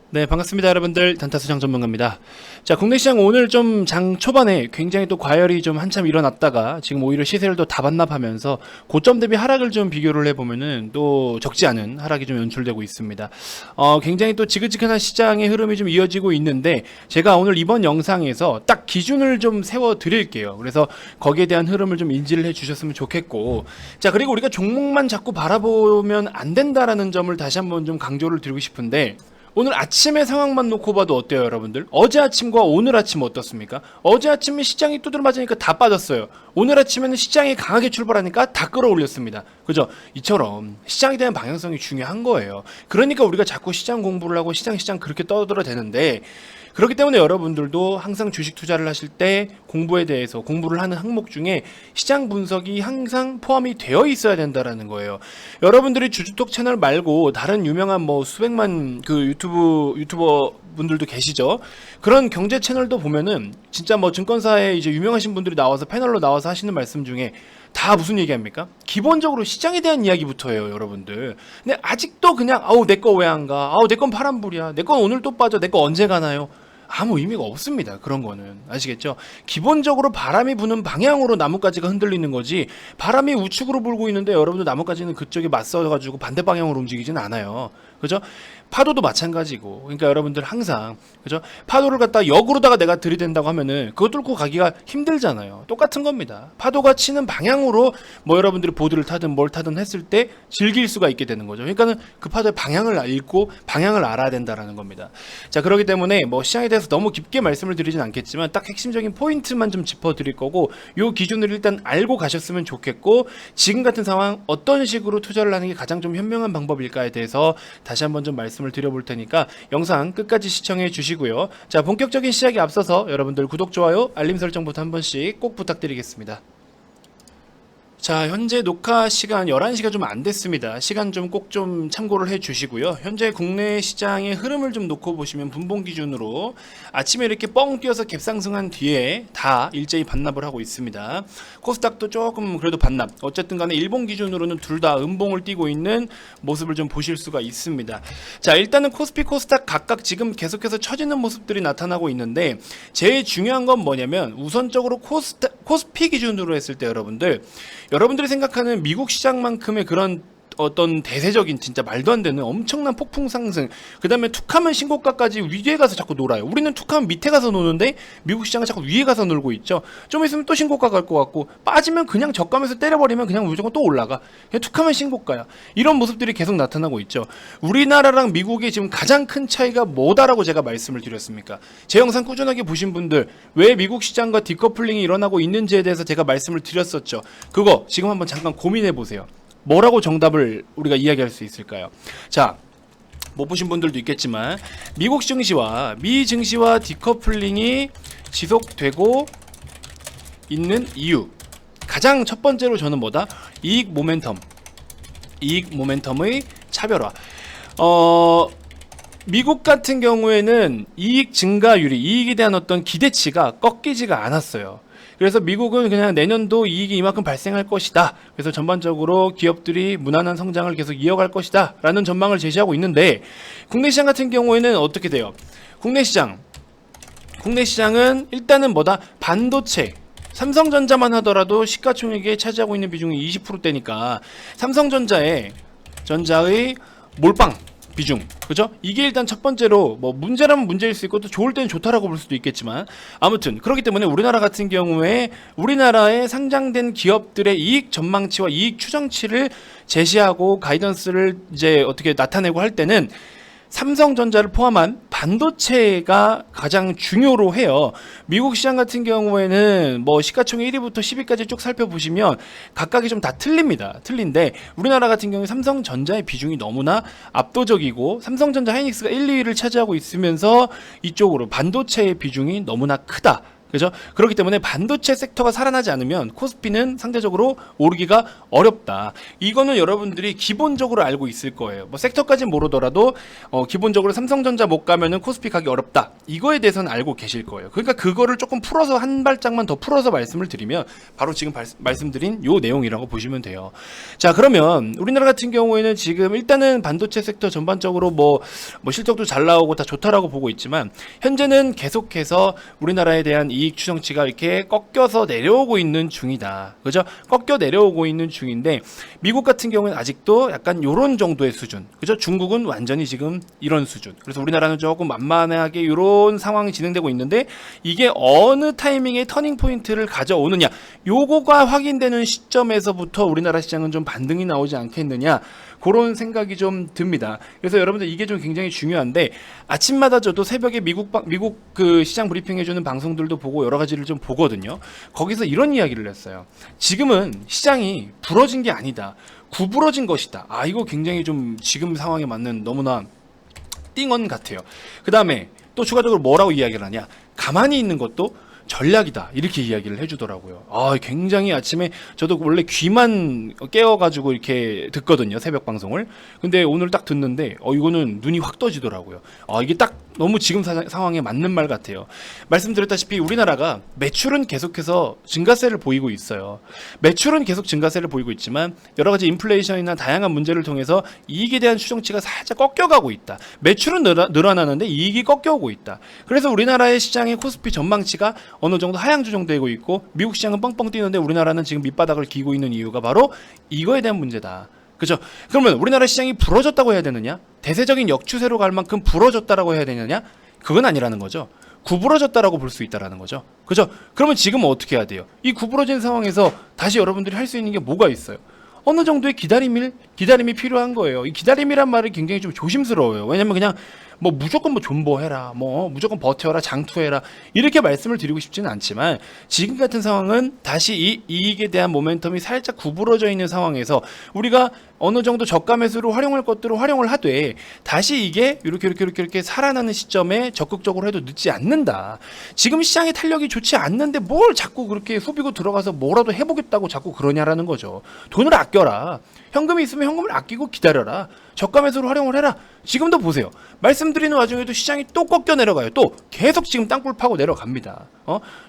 네, 반갑습니다, 여러분들. 단타수장 전문가입니다. 자, 국내 시장 오늘 좀 장 초반에 굉장히 또 과열이 좀 한참 일어났다가 지금 오히려 시세를 또 다 반납하면서 고점 대비 하락을 좀 비교를 해보면은 또 적지 않은 하락이 좀 연출되고 있습니다. 굉장히 또 지긋지긋한 시장의 흐름이 좀 이어지고 있는데 제가 오늘 이번 영상에서 딱 기준을 좀 세워 드릴게요. 그래서 거기에 대한 흐름을 좀 인지를 해 주셨으면 좋겠고, 자, 그리고 우리가 종목만 자꾸 바라보면 안 된다라는 점을 다시 한번 좀 강조를 드리고 싶은데, 오늘 아침의 상황만 놓고 봐도 어때요, 여러분들? 어제 아침과 오늘 아침 어떻습니까? 어제 아침에 시장이 두드려 맞으니까 다 빠졌어요. 오늘 아침에는 시장이 강하게 출발하니까 다 끌어올렸습니다. 그죠? 이처럼 시장에 대한 방향성이 중요한 거예요. 그러니까 우리가 자꾸 시장 공부를 하고 시장 그렇게 떠들어대는데, 그렇기 때문에 여러분들도 항상 주식 투자를 하실 때 공부에 대해서 공부를 하는 항목 중에 시장 분석이 항상 포함이 되어 있어야 된다라는 거예요. 여러분들이 주주톡 채널 말고 다른 유명한 뭐 수백만 그 유튜버 분들도 계시죠. 그런 경제 채널도 보면은 진짜 뭐 증권사에 이제 유명하신 분들이 나와서 패널로 나와서 하시는 말씀 중에 다 무슨 얘기합니까? 기본적으로 시장에 대한 이야기부터 해요, 여러분들. 근데 아직도 그냥 내 거 왜 안 가? 내 건 파란불이야. 내 건 오늘 또 빠져. 내 거 언제 가나요? 아무 의미가 없습니다. 그런 거는. 아시겠죠? 기본적으로 바람이 부는 방향으로 나뭇가지가 흔들리는 거지, 바람이 우측으로 불고 있는데 여러분들 나뭇가지는 그쪽에 맞서가지고 반대 방향으로 움직이진 않아요. 그죠? 파도도 마찬가지고. 그러니까 여러분들 항상, 그죠? 파도를 갖다 역으로다가 내가 들이댄다고 하면은 그거 뚫고 가기가 힘들잖아요. 똑같은 겁니다. 파도가 치는 방향으로 뭐 여러분들이 보드를 타든 뭘 타든 했을 때 즐길 수가 있게 되는 거죠. 그러니까는 그 파도의 방향을 읽고 방향을 알아야 된다라는 겁니다. 자, 그렇기 때문에 뭐 시장에 대해서 너무 깊게 말씀을 드리진 않겠지만 딱 핵심적인 포인트만 좀 짚어드릴 거고, 요 기준을 일단 알고 가셨으면 좋겠고, 지금 같은 상황 어떤 식으로 투자를 하는 게 가장 좀 현명한 방법일까에 대해서 다시 한번 좀 말씀을 드려볼 테니까 영상 끝까지 시청해 주시고요. 자, 본격적인 시작에 앞서서 여러분들 구독, 좋아요, 알림 설정부터 한 번씩 꼭 부탁드리겠습니다. 자, 현재 녹화 시간 11시가 좀 안 됐습니다. 시간 좀 꼭 좀 참고를 해 주시고요. 현재 국내 시장의 흐름을 좀 놓고 보시면 분봉 기준으로 아침에 이렇게 뻥 뛰어서 갭상승한 뒤에 다 일제히 반납을 하고 있습니다. 코스닥도 조금 그래도 반납. 어쨌든 간에 일본 기준으로는 둘 다 음봉을 띄고 있는 모습을 좀 보실 수가 있습니다. 자, 일단은 코스피, 코스닥 각각 지금 계속해서 처지는 모습들이 나타나고 있는데, 제일 중요한 건 뭐냐면 우선적으로 코스피 기준으로 했을 때 여러분들이 생각하는 미국 시장만큼의 그런 어떤 대세적인 진짜 말도 안 되는 엄청난 폭풍 상승, 그 다음에 툭하면 신고가까지 위에 가서 자꾸 놀아요. 우리는 툭하면 밑에 가서 노는데 미국 시장은 자꾸 위에 가서 놀고 있죠. 좀 있으면 또 신고가 갈 것 같고, 빠지면 그냥 저가면서 때려버리면 그냥 무조건 또 올라가. 그냥 툭하면 신고가야. 이런 모습들이 계속 나타나고 있죠. 우리나라랑 미국의 지금 가장 큰 차이가 뭐다라고 제가 말씀을 드렸습니까? 제 영상 꾸준하게 보신 분들, 왜 미국 시장과 디커플링이 일어나고 있는지에 대해서 제가 말씀을 드렸었죠. 그거 지금 한번 잠깐 고민해 보세요. 뭐라고 정답을 우리가 이야기할 수 있을까요? 자, 못 보신 분들도 있겠지만 미국 증시와 미 증시와 디커플링이 지속되고 있는 이유, 가장 첫 번째로 저는 뭐다? 이익 모멘텀의 차별화. 미국 같은 경우에는 이익 증가율이, 이익에 대한 어떤 기대치가 꺾이지가 않았어요. 그래서 미국은 그냥 내년도 이익이 이만큼 발생할 것이다. 그래서 전반적으로 기업들이 무난한 성장을 계속 이어갈 것이다 라는 전망을 제시하고 있는데, 국내 시장 같은 경우에는 어떻게 돼요? 국내 시장은 일단은 뭐다? 반도체, 삼성전자만 하더라도 시가총액에 차지하고 있는 비중이 20%대니까 삼성전자의 몰빵 비중, 그죠? 이게 일단 첫 번째로 뭐 문제라면 문제일 수 있고 또 좋을 때는 좋다라고 볼 수도 있겠지만, 아무튼 그렇기 때문에 우리나라 같은 경우에 우리나라에 상장된 기업들의 이익 전망치와 이익 추정치를 제시하고 가이던스를 이제 어떻게 나타내고 할 때는 삼성전자를 포함한 반도체가 가장 중요로 해요. 미국 시장 같은 경우에는 뭐 시가총액 1위부터 10위까지 쭉 살펴보시면 각각이 좀 다 틀린데, 우리나라 같은 경우에 삼성전자의 비중이 너무나 압도적이고 삼성전자 하이닉스가 1, 2위를 차지하고 있으면서 이쪽으로 반도체의 비중이 너무나 크다 그죠? 그렇기 때문에 반도체 섹터가 살아나지 않으면 코스피는 상대적으로 오르기가 어렵다. 이거는 여러분들이 기본적으로 알고 있을 거예요. 뭐 섹터까지 모르더라도 기본적으로 삼성전자 못 가면은 코스피 가기 어렵다. 이거에 대해서는 알고 계실 거예요. 그러니까 그거를 조금 풀어서 한 발짝만 더 풀어서 말씀을 드리면 바로 지금 말씀드린 요 내용이라고 보시면 돼요. 자, 그러면 우리나라 같은 경우에는 지금 일단은 반도체 섹터 전반적으로 뭐 실적도 잘 나오고 다 좋다라고 보고 있지만 현재는 계속해서 우리나라에 대한 이익 추정치가 이렇게 꺾여서 내려오고 있는 중이다. 그죠? 꺾여 내려오고 있는 중인데 미국 같은 경우는 아직도 약간 요런 정도의 수준. 그죠? 중국은 완전히 지금 이런 수준. 그래서 우리나라는 조금 만만하게 요런 상황이 진행되고 있는데 이게 어느 타이밍에 터닝 포인트를 가져오느냐. 요거가 확인되는 시점에서부터 우리나라 시장은 좀 반등이 나오지 않겠느냐. 그런 생각이 좀 듭니다. 그래서 여러분들 이게 좀 굉장히 중요한데 아침마다 저도 새벽에 미국 그 시장 브리핑 해주는 방송들도 보고 여러 가지를 좀 보거든요. 거기서 이런 이야기를 했어요. 지금은 시장이 부러진 게 아니다. 구부러진 것이다. 아, 이거 굉장히 좀 지금 상황에 맞는 너무나 띵언 같아요. 그 다음에 또 추가적으로 뭐라고 이야기를 하냐. 가만히 있는 것도 전략이다. 이렇게 이야기를 해주더라고요. 아, 굉장히 아침에 저도 원래 귀만 깨워가지고 이렇게 듣거든요. 새벽 방송을. 근데 오늘 딱 듣는데 이거는 눈이 확 떠지더라고요. 아, 이게 딱 너무 지금 상황에 맞는 말 같아요. 말씀드렸다시피 우리나라가 매출은 계속해서 증가세를 보이고 있어요. 매출은 계속 증가세를 보이고 있지만 여러 가지 인플레이션이나 다양한 문제를 통해서 이익에 대한 추정치가 살짝 꺾여가고 있다. 매출은 늘어나는데 이익이 꺾여오고 있다. 그래서 우리나라의 시장의 코스피 전망치가 어느 정도 하향 조정되고 있고 미국 시장은 뻥뻥 뛰는데 우리나라는 지금 밑바닥을 기고 있는 이유가 바로 이거에 대한 문제다. 그죠? 그러면 우리나라 시장이 부러졌다고 해야 되느냐? 대세적인 역추세로 갈 만큼 부러졌다라고 해야 되느냐? 그건 아니라는 거죠. 구부러졌다라고 볼 수 있다라는 거죠. 그죠? 그러면 지금은 어떻게 해야 돼요? 이 구부러진 상황에서 다시 여러분들이 할 수 있는 게 뭐가 있어요? 어느 정도의 기다림이 필요한 거예요. 이 기다림이란 말이 굉장히 좀 조심스러워요. 왜냐면 그냥 뭐 무조건 뭐 존버해라, 뭐 무조건 버텨라, 장투해라 이렇게 말씀을 드리고 싶지는 않지만 지금 같은 상황은 다시 이 이익에 대한 모멘텀이 살짝 구부러져 있는 상황에서 우리가 어느 정도 저가 매수로 활용할 것들을 활용을 하되 다시 이게 이렇게 살아나는 시점에 적극적으로 해도 늦지 않는다. 지금 시장의 탄력이 좋지 않는데 뭘 자꾸 그렇게 후비고 들어가서 뭐라도 해보겠다고 자꾸 그러냐라는 거죠. 돈을 아껴라. 현금이 있으면 현금을 아끼고 기다려라. 저가 매수로 활용을 해라. 지금도 보세요. 말씀드리는 와중에도 시장이 또 꺾여 내려가요. 또 계속 지금 땅굴 파고 내려갑니다.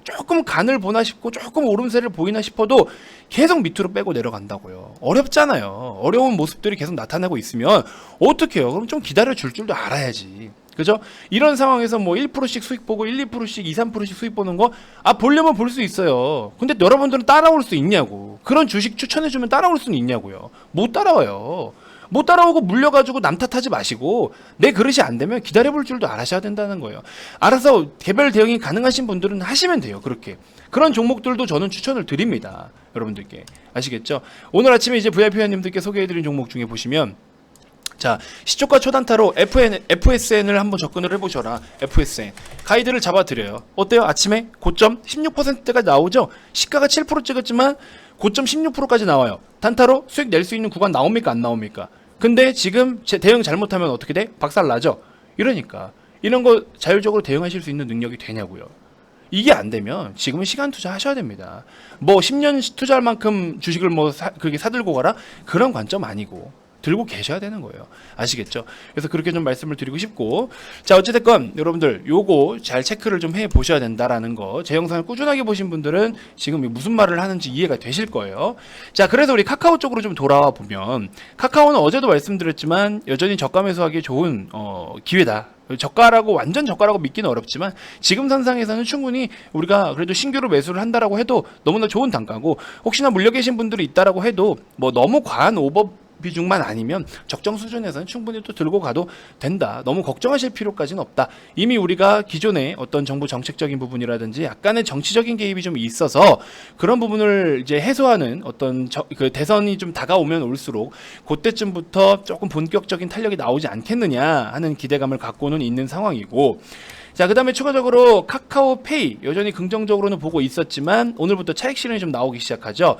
조금 간을 보나 싶고 조금 오름세를 보이나 싶어도 계속 밑으로 빼고 내려간다고요. 어렵잖아요. 어려운 모습들이 계속 나타나고 있으면 어떡해요? 그럼 좀 기다려 줄 줄도 알아야지. 그죠? 이런 상황에서 뭐 1%씩 수익 보고 1, 2%씩 2, 3%씩 수익 보는 거 보려면 볼 수 있어요. 근데 여러분들은 따라올 수 있냐고. 그런 주식 추천해주면 따라올 수는 있냐고요. 못 따라와요. 못 따라오고 물려가지고 남 탓하지 마시고 내 그릇이 안 되면 기다려볼 줄도 알아셔야 된다는 거예요. 알아서 개별 대응이 가능하신 분들은 하시면 돼요. 그렇게. 그런 종목들도 저는 추천을 드립니다. 여러분들께. 아시겠죠? 오늘 아침에 이제 VIP 회원님들께 소개해드린 종목 중에 보시면 자, 시초가 초단타로 FSN을 한번 접근을 해보셔라. FSN. 가이드를 잡아드려요. 어때요? 아침에 고점 16%까지 나오죠? 시가가 7% 찍었지만 고점 16%까지 나와요. 단타로 수익 낼 수 있는 구간 나옵니까? 안 나옵니까? 근데 지금 대응 잘못하면 어떻게 돼? 박살 나죠? 이러니까. 이런 거 자율적으로 대응하실 수 있는 능력이 되냐고요. 이게 안 되면 지금은 시간 투자 하셔야 됩니다. 뭐 10년 투자할 만큼 주식을 뭐 그렇게 사들고 가라? 그런 관점 아니고. 들고 계셔야 되는 거예요. 아시겠죠? 그래서 그렇게 좀 말씀을 드리고 싶고 자 어찌됐건 여러분들 요거 잘 체크를 좀 해보셔야 된다라는 거 제 영상을 꾸준하게 보신 분들은 지금 무슨 말을 하는지 이해가 되실 거예요. 자 그래서 우리 카카오 쪽으로 좀 돌아와 보면 카카오는 어제도 말씀드렸지만 여전히 저가 매수하기 좋은 기회다. 저가라고 완전 저가라고 믿기는 어렵지만 지금 선상에서는 충분히 우리가 그래도 신규로 매수를 한다라고 해도 너무나 좋은 단가고 혹시나 물려 계신 분들이 있다라고 해도 뭐 너무 과한 오버 비중만 아니면 적정 수준에서는 충분히 또 들고 가도 된다. 너무 걱정하실 필요까지는 없다. 이미 우리가 기존에 어떤 정부 정책적인 부분이라든지 약간의 정치적인 개입이 좀 있어서 그런 부분을 이제 해소하는 어떤 그 대선이 좀 다가오면 올수록 그때쯤부터 조금 본격적인 탄력이 나오지 않겠느냐 하는 기대감을 갖고는 있는 상황이고 자, 그 다음에 추가적으로 카카오페이 여전히 긍정적으로는 보고 있었지만 오늘부터 차익 실현이 좀 나오기 시작하죠.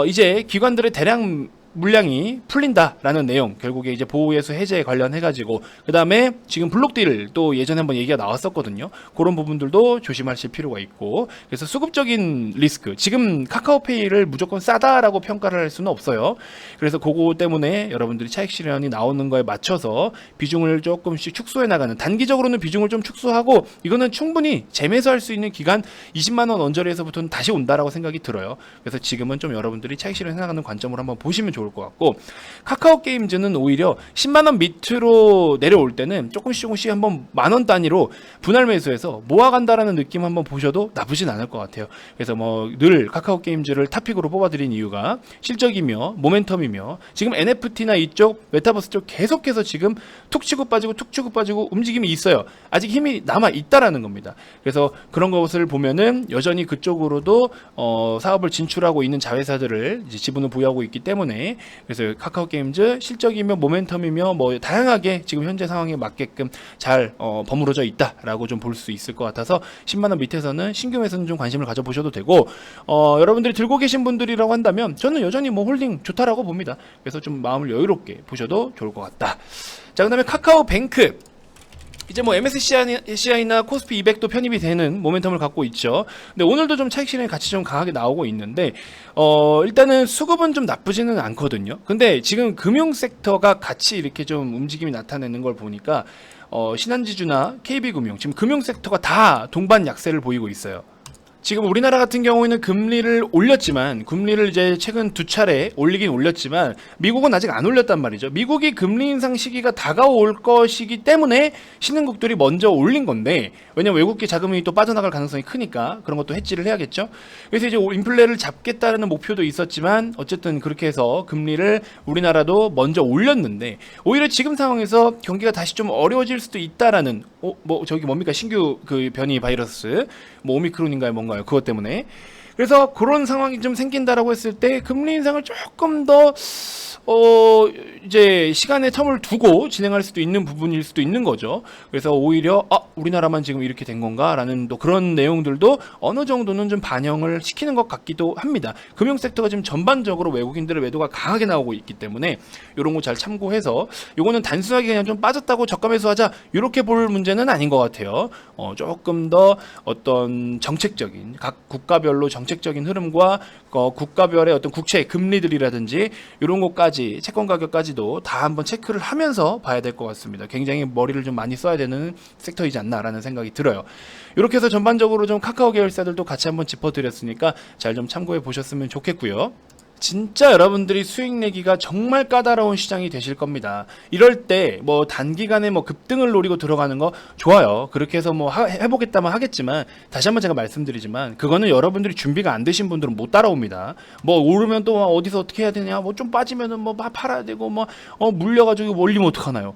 이제 기관들의 대량 물량이 풀린다라는 내용, 결국에 이제 보호예수 해제 관련해가지고, 그 다음에 지금 블록딜 또 예전에 한번 얘기가 나왔었거든요. 그런 부분들도 조심하실 필요가 있고, 그래서 수급적인 리스크, 지금 카카오페이를 무조건 싸다라고 평가를 할 수는 없어요. 그래서 그거 때문에 여러분들이 차익 실현이 나오는 거에 맞춰서 비중을 조금씩 축소해 나가는, 단기적으로는 비중을 좀 축소하고, 이거는 충분히 재매수할 수 있는 기간 20만원 언저리에서부터는 다시 온다라고 생각이 들어요. 그래서 지금은 좀 여러분들이 차익 실현해 나가는 관점으로 한번 보시면 좋을 것 같고, 카카오 게임즈는 오히려 10만원 밑으로 내려올 때는 조금씩 한번 만원 단위로 분할 매수해서 모아간다라는 느낌 한번 보셔도 나쁘진 않을 것 같아요. 그래서 뭐 늘 카카오 게임즈를 탑픽으로 뽑아드린 이유가 실적이며 모멘텀이며, 지금 NFT나 이쪽 메타버스 쪽 계속해서 지금 툭 치고 빠지고 움직임이 있어요. 아직 힘이 남아 있다라는 겁니다. 그래서 그런 것을 보면은 여전히 그쪽으로도 사업을 진출하고 있는 자회사들을 이제 지분을 보유하고 있기 때문에, 그래서 카카오 게임즈 실적이며 모멘텀이며 뭐 다양하게 지금 현재 상황에 맞게끔 잘 버무러져 있다라고 좀 볼 수 있을 것 같아서 10만원 밑에서는 신규 매수는 좀 관심을 가져보셔도 되고, 여러분들이 들고 계신 분들이라고 한다면 저는 여전히 뭐 홀딩 좋다라고 봅니다. 그래서 좀 마음을 여유롭게 보셔도 좋을 것 같다. 자, 그다음에 카카오뱅크, 이제 뭐 MSCI나 코스피 200도 편입이 되는 모멘텀을 갖고 있죠. 근데 오늘도 좀 차익 실현이 같이 좀 강하게 나오고 있는데, 일단은 수급은 좀 나쁘지는 않거든요. 근데 지금 금융 섹터가 같이 이렇게 좀 움직임이 나타내는 걸 보니까 신한지주나 KB금융, 지금 금융 섹터가 다 동반 약세를 보이고 있어요. 지금 우리나라 같은 경우에는 금리를 올렸지만, 금리를 이제 최근 두 차례 올리긴 올렸지만 미국은 아직 안 올렸단 말이죠. 미국이 금리 인상 시기가 다가올 것이기 때문에 신흥국들이 먼저 올린 건데, 왜냐면 외국계 자금이 또 빠져나갈 가능성이 크니까 그런 것도 해지를 해야겠죠. 그래서 이제 인플레를 잡겠다는 목표도 있었지만 어쨌든 그렇게 해서 금리를 우리나라도 먼저 올렸는데, 오히려 지금 상황에서 경기가 다시 좀 어려워질 수도 있다라는, 뭐 저기 뭡니까, 신규 그 변이 바이러스, 뭐 오미크론인가요, 뭔가요, 그것 때문에. 그래서 그런 상황이 좀 생긴다라고 했을 때 금리 인상을 조금 더 이제 시간의 텀을 두고 진행할 수도 있는 부분일 수도 있는 거죠. 그래서 오히려 우리나라만 지금 이렇게 된 건가라는 또 그런 내용들도 어느 정도는 좀 반영을 시키는 것 같기도 합니다. 금융 섹터가 지금 전반적으로 외국인들의 매도가 강하게 나오고 있기 때문에 이런 거 잘 참고해서, 요거는 단순하게 그냥 좀 빠졌다고 저가 매수하자 이렇게 볼 문제는 아닌 것 같아요. 조금 더 어떤 정책적인, 각 국가별로 정책적인 흐름과 국가별의 어떤 국채 금리들이라든지 이런 것까지, 채권 가격까지도 다 한번 체크를 하면서 봐야 될 것 같습니다. 굉장히 머리를 좀 많이 써야 되는 섹터이지 않나라는 생각이 들어요. 이렇게 해서 전반적으로 좀 카카오 계열사들도 같이 한번 짚어드렸으니까 잘 좀 참고해 보셨으면 좋겠고요. 진짜 여러분들이 수익 내기가 정말 까다로운 시장이 되실 겁니다. 이럴 때 뭐 단기간에 뭐 급등을 노리고 들어가는 거 좋아요. 그렇게 해서 뭐 해보겠다면 하겠지만, 다시 한번 제가 말씀드리지만 그거는 여러분들이 준비가 안 되신 분들은 못 따라옵니다. 뭐 오르면 또 어디서 어떻게 해야 되냐, 뭐 좀 빠지면은 뭐 팔아야 되고, 뭐 물려가지고 몰리면 어떡하나요?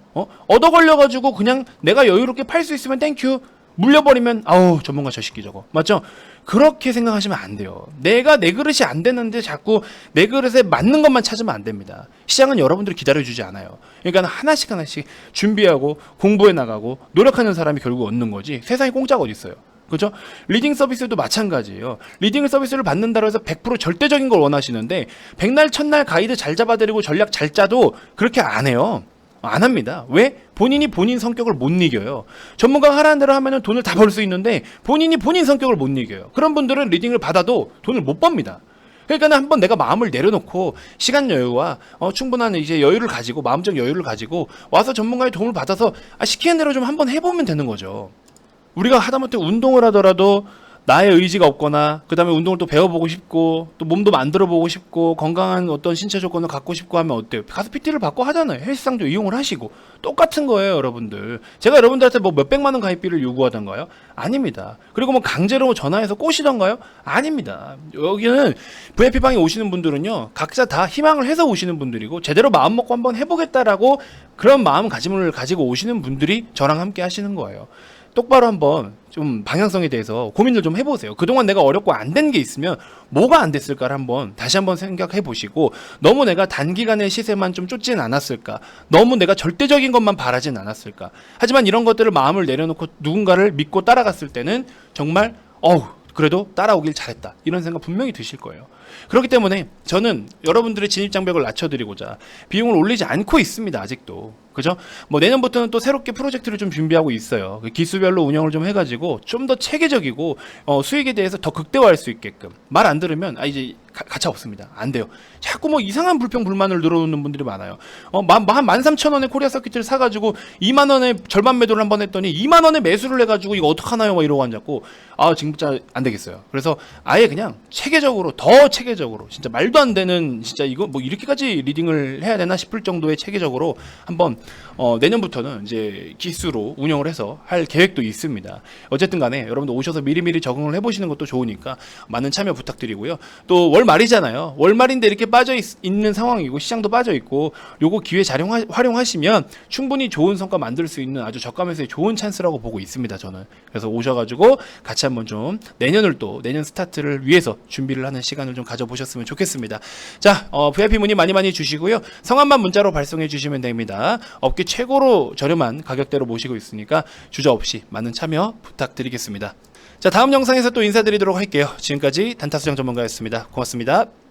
얻어 걸려가지고 그냥 내가 여유롭게 팔 수 있으면 땡큐, 물려버리면 아우 전문가 저 새끼 저거, 맞죠? 그렇게 생각하시면 안 돼요. 내가 내 그릇이 안 되는데 자꾸 내 그릇에 맞는 것만 찾으면 안 됩니다. 시장은 여러분들이 기다려주지 않아요. 그러니까 하나씩 준비하고 공부해 나가고 노력하는 사람이 결국 얻는 거지, 세상에 공짜가 어디 있어요. 그죠? 리딩 서비스도 마찬가지예요. 리딩 서비스를 받는다고 해서 100% 절대적인 걸 원하시는데, 백날 첫날 가이드 잘 잡아드리고 전략 잘 짜도 그렇게 안 해요. 안 합니다. 왜? 본인이 본인 성격을 못 이겨요. 전문가가 하라는 대로 하면 돈을 다 벌 수 있는데 본인이 본인 성격을 못 이겨요. 그런 분들은 리딩을 받아도 돈을 못 법니다. 그러니까 한번 내가 마음을 내려놓고 시간 여유와 충분한 이제 여유를 가지고, 마음적 여유를 가지고 와서 전문가의 도움을 받아서 시키는 대로 좀 한번 해보면 되는 거죠. 우리가 하다못해 운동을 하더라도 나의 의지가 없거나, 그 다음에 운동을 또 배워보고 싶고, 또 몸도 만들어보고 싶고, 건강한 어떤 신체 조건을 갖고 싶고 하면 어때요? 가서 PT를 받고 하잖아요. 헬스장도 이용을 하시고. 똑같은 거예요, 여러분들. 제가 여러분들한테 뭐 몇백만 원 가입비를 요구하던가요? 아닙니다. 그리고 뭐 강제로 전화해서 꼬시던가요? 아닙니다. 여기는 VIP방에 오시는 분들은요, 각자 다 희망을 해서 오시는 분들이고, 제대로 마음 먹고 한번 해보겠다라고 그런 마음가짐을 가지고 오시는 분들이 저랑 함께 하시는 거예요. 똑바로 한번 좀 방향성에 대해서 고민을 좀 해보세요. 그동안 내가 어렵고 안 된 게 있으면 뭐가 안 됐을까를 다시 한번 생각해 보시고, 너무 내가 단기간의 시세만 좀 쫓진 않았을까, 너무 내가 절대적인 것만 바라진 않았을까. 하지만 이런 것들을 마음을 내려놓고 누군가를 믿고 따라갔을 때는 정말 그래도 따라오길 잘했다 이런 생각 분명히 드실 거예요. 그렇기 때문에 저는 여러분들의 진입 장벽을 낮춰드리고자 비용을 올리지 않고 있습니다. 아직도. 그죠? 뭐 내년부터는 또 새롭게 프로젝트를 좀 준비하고 있어요. 그 기수별로 운영을 좀 해가지고 좀 더 체계적이고 수익에 대해서 더 극대화할 수 있게끔. 말 안 들으면 이제 가차 없습니다. 안 돼요. 자꾸 뭐 이상한 불평 불만을 늘어놓는 분들이 많아요. 한 13,000원에 코리아 서킷을 사가지고 2만원에 절반 매도를 한번 했더니 2만원에 매수를 해가지고 이거 어떡하나요? 막 이러고 앉았고 진짜 안 되겠어요. 그래서 아예 그냥 체계적으로 더 체계적으로 진짜 말도 안 되는 진짜 이거 뭐 이렇게까지 리딩을 해야 되나 싶을 정도의 체계적으로 한번 내년부터는 이제 기수로 운영을 해서 할 계획도 있습니다. 어쨌든 간에 여러분들 오셔서 미리미리 적응을 해보시는 것도 좋으니까 많은 참여 부탁드리고요. 또 월말이잖아요. 월말인데 이렇게 빠져 있는 상황이고 시장도 빠져 있고 요거 기회 활용하시면 충분히 좋은 성과 만들 수 있는 아주 저가매수의 좋은 찬스라고 보고 있습니다. 저는. 그래서 오셔가지고 같이 한번 좀 내년 스타트를 위해서 준비를 하는 시간을 좀 가져보셨으면 좋겠습니다. 자, VIP 문의 많이 주시고요. 성함만 문자로 발송해 주시면 됩니다. 업계 최고로 저렴한 가격대로 모시고 있으니까 주저없이 많은 참여 부탁드리겠습니다. 자, 다음 영상에서 또 인사드리도록 할게요. 지금까지 단타수장 전문가였습니다. 고맙습니다.